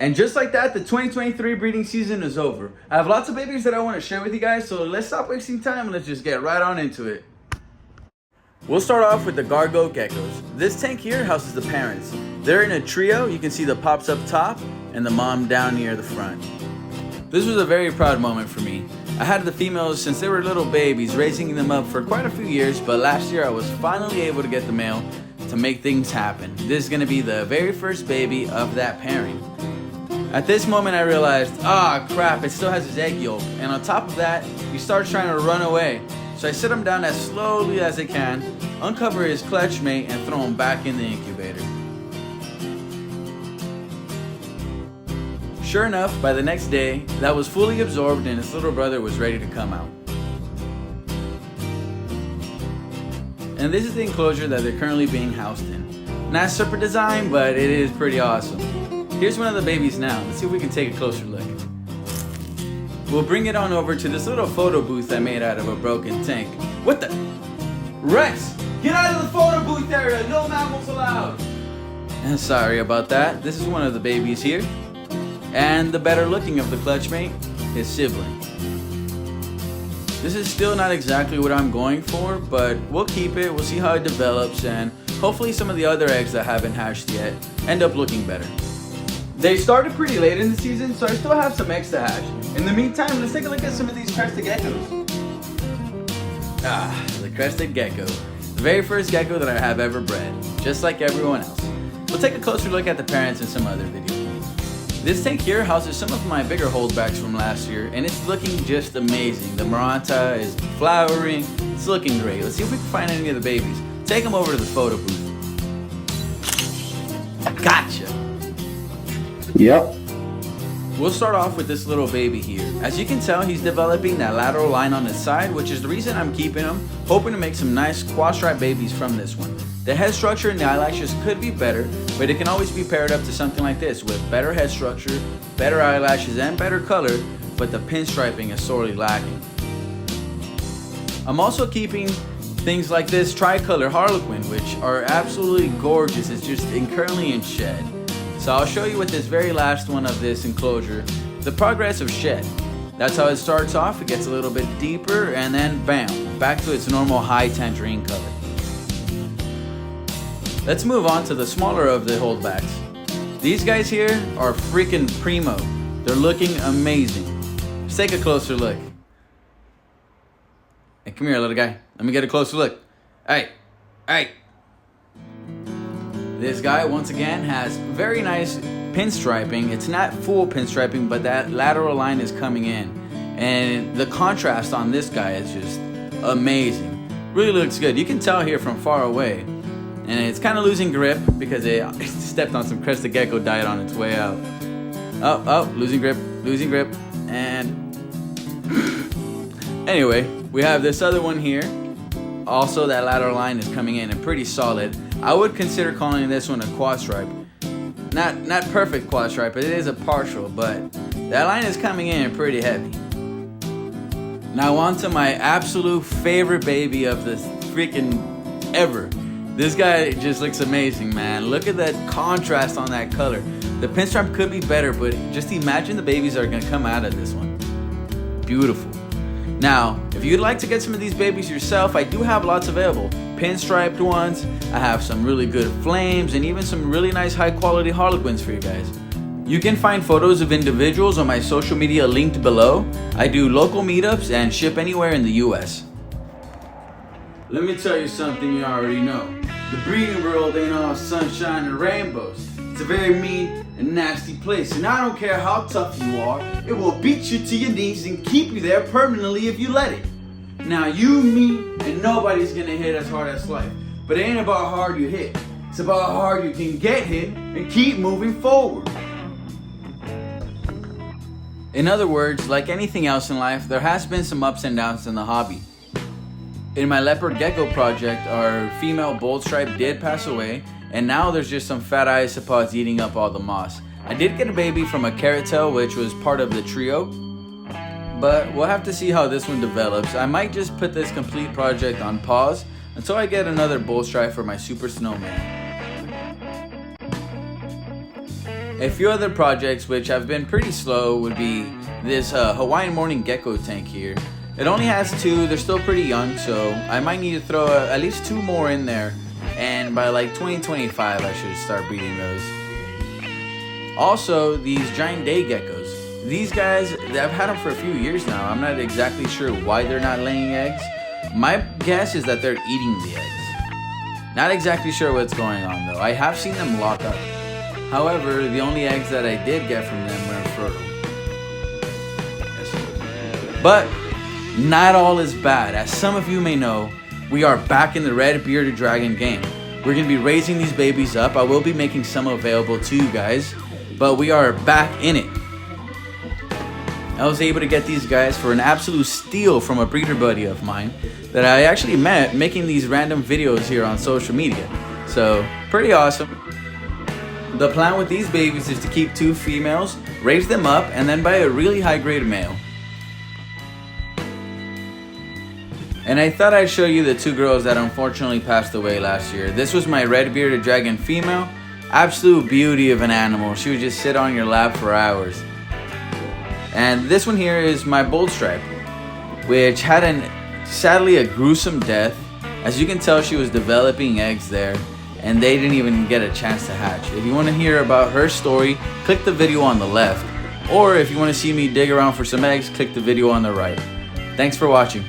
And just like that, the 2023 breeding season is over. I have lots of babies that I want to share with you guys, so let's stop wasting time and let's just get right on into it. We'll start off with the Gargo geckos. This tank here houses the parents. They're in a trio. You can see the pups up top and the mom down near the front. This was a very proud moment for me. I had the females since they were little babies, raising them up for quite a few years, but last year I was finally able to get the male to make things happen. This is going to be the very first baby of that pairing. At this moment I realized, crap, it still has his egg yolk, and on top of that, he starts trying to run away. So I sit him down as slowly as I can, uncover his clutch mate, and throw him back in the incubator. Sure enough, by the next day, that was fully absorbed and his little brother was ready to come out. And this is the enclosure that they're currently being housed in. Not super design, but it is pretty awesome. Here's one of the babies now. Let's see if we can take a closer look. We'll bring it on over to this little photo booth I made out of a broken tank. What the? Rex! Get out of the photo booth area! No mammals allowed! Sorry about that. This is one of the babies here. And the better looking of the clutch mate, his sibling. This is still not exactly what I'm going for, but we'll keep it. We'll see how it develops, and hopefully some of the other eggs that haven't hatched yet end up looking better. They started pretty late in the season, so I still have some eggs to hatch. In the meantime, let's take a look at some of these crested geckos. The crested gecko. The very first gecko that I have ever bred, just like everyone else. We'll take a closer look at the parents in some other video. This tank here houses some of my bigger holdbacks from last year, and it's looking just amazing. The Maranta is flowering, it's looking great. Let's see if we can find any of the babies. Take them over to the photo booth. Gotcha! Yep. We'll start off with this little baby here. As you can tell, he's developing that lateral line on his side, which is the reason I'm keeping him, hoping to make some nice quad-stripe babies from this one. The head structure and the eyelashes could be better, but it can always be paired up to something like this with better head structure, better eyelashes, and better color, but the pinstriping is sorely lacking. I'm also keeping things like this tricolor harlequin, which are absolutely gorgeous. It's just currently in shed. So I'll show you with this very last one of this enclosure, the progress of shed. That's how it starts off. It gets a little bit deeper and then bam, back to its normal high tangerine color. Let's move on to the smaller of the holdbacks. These guys here are freaking primo. They're looking amazing. Let's take a closer look. Hey, come here, little guy. Let me get a closer look. Hey. This guy, once again, has very nice pinstriping. It's not full pinstriping, but that lateral line is coming in. And the contrast on this guy is just amazing. Really looks good. You can tell here from far away. And it's kind of losing grip because it stepped on some crested gecko diet on its way out. Oh, losing grip, and anyway, we have this other one here. Also, that lateral line is coming in and pretty solid. I would consider calling this one a quad stripe. Not perfect quad stripe, but it is a partial, but that line is coming in pretty heavy. Now on to my absolute favorite baby of the freaking ever. This guy just looks amazing, man. Look at that contrast on that color. The pinstripe could be better, but just imagine the babies that are gonna come out of this one. Beautiful. Now, if you'd like to get some of these babies yourself, I do have lots available. Pinstriped ones, I have some really good flames, and even some really nice high quality harlequins for you guys. You can find photos of individuals on my social media linked below. I do local meetups and ship anywhere in the US. Let me tell you something you already know. The breeding world ain't all sunshine and rainbows. It's a very mean and nasty place, and I don't care how tough you are, it will beat you to your knees and keep you there permanently if you let it. Now you, me, and nobody's gonna hit as hard as life, but it ain't about how hard you hit. It's about how hard you can get hit and keep moving forward. In other words, like anything else in life, there has been some ups and downs in the hobby. In my leopard gecko project, our female bold stripe did pass away, and now there's just some fat isopods eating up all the moss. I did get a baby from a carrot tail, which was part of the trio, but we'll have to see how this one develops. I might just put this complete project on pause until I get another bold stripe for my super snowman. A few other projects which have been pretty slow would be this Hawaiian morning gecko tank here. It only has 2, they're still pretty young, so I might need to throw at least 2 more in there, and by like 2025 I should start breeding those. Also, these giant day geckos. These guys, I've had them for a few years now. I'm not exactly sure why they're not laying eggs. My guess is that they're eating the eggs. Not exactly sure what's going on though. I have seen them lock up. However, the only eggs that I did get from them were fertile. But not all is bad. As some of you may know, we are back in the red bearded dragon game. We're going to be raising these babies up. I will be making some available to you guys, but we are back in it. I was able to get these guys for an absolute steal from a breeder buddy of mine that I actually met making these random videos here on social media. So, pretty awesome. The plan with these babies is to keep 2 females, raise them up, and then buy a really high grade male. And I thought I'd show you the 2 girls that unfortunately passed away last year. This was my red bearded dragon female. Absolute beauty of an animal. She would just sit on your lap for hours. And this one here is my bold stripe, which had sadly a gruesome death. As you can tell, she was developing eggs there, and they didn't even get a chance to hatch. If you want to hear about her story, click the video on the left. Or if you want to see me dig around for some eggs, click the video on the right. Thanks for watching.